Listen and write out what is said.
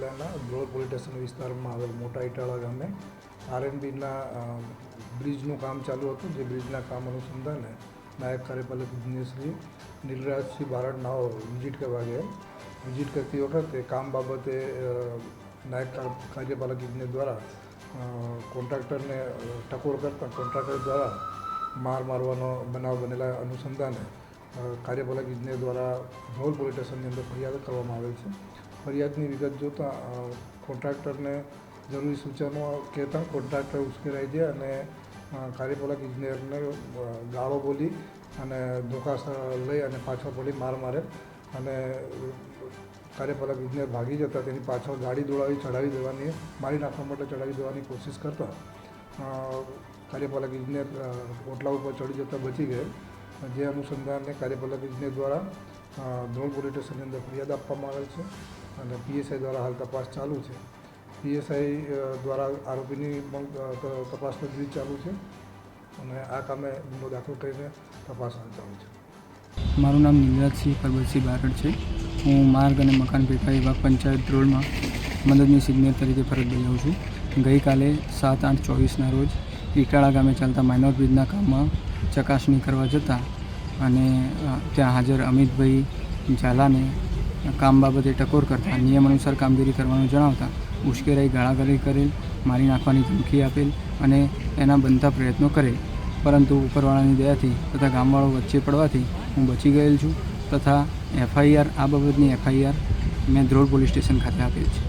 જિલ્લાના Dhrol police station વિસ્તારમાં આવેલ મોટા ઇટાળા ગામે આરએનબીના બ્રિજનું કામ ચાલુ હતું. જે બ્રિજના કામ અનુસંધાને નાયબ કાર્યપાલક ઇજનેર શ્રી નીલરાજસિંહ બારડ નાઓ વિઝિટ કરવા ગયા. વિઝિટ કરતી વખતે કામ બાબતે નાયબ કાર્યપાલક ઇજનેર દ્વારા કોન્ટ્રાક્ટરને ટકોર કરતાં કોન્ટ્રાક્ટર દ્વારા મારવાનો બનાવ બનેલા અનુસંધાને કાર્યપાલક ઇજનેર દ્વારા ધ્રોલ પોલીસ સ્ટેશનની અંદર ફરિયાદ કરવામાં આવેલ છે. ફરિયાદની વિગત જોતાં કોન્ટ્રાક્ટરને જરૂરી સૂચનો કહેતા કોન્ટ્રાક્ટર ઉશ્કેરાઈ ગયા અને કાર્યપાલક ઇજનેરને ગાળો બોલી અને ધોકા લઈ અને પાછળ પડી મારે અને કાર્યપાલક ઇજનેર ભાગી જતા તેની પાછળ ગાડી દોડાવી ચડાવી દેવાની મારી નાખવા માટે ચડાવી દેવાની કોશિશ કરતા કાર્યપાલક ઇજનેર ઓટલા ઉપર ચડી જતાં બચી ગયેલ. જે અનુસંધાને કાર્યપાલક ઇજનેર દ્વારા ધ્રોલ પોલીસ સ્ટેશનની અંદર ફરિયાદ આપવામાં આવેલ છે અને પીએસઆઈ દ્વારા હાલ તપાસ ચાલુ છે. પીએસઆઈ દ્વારા આરોપીની તપાસ તજવીજ ચાલુ છે અને આ કામે ગુનો દાખલ કરીને તપાસ હાલ ચાલુ છે. મારું નામ નીલરાજસિંહ પરબતસિંહ બારડ છે. હું માર્ગ અને મકાન પેટા વિભાગ પંચાયત ધ્રોલમાં મદદનીશ ઇજનેર તરીકે ફરજ બજાવું છું. ગઈકાલે 7/8/24ના રોજ ઇટાળા ગામે ચાલતા માઇનોર બ્રિજના કામમાં ચકાસણી કરવા જતાં અને ત્યાં હાજર અમિતભાઈ ઝાલાને કામ બાબતે ટકોર કરતાં નિયમ અનુસાર કામગીરી કરવાનું જણાવતા ઉશ્કેરાઈ ગાળાગાળી કરેલ, મારી નાખવાની ધમકી આપેલ અને એના બનતા પ્રયત્નો કરેલ. પરંતુ ઉપરવાળાની દયાથી તથા ગામવાળો વચ્ચે પડવાથી હું બચી ગયેલ છું તથા આ બાબતની એફઆઈઆર મેં ધ્રોલ પોલીસ સ્ટેશન ખાતે આપેલ છે.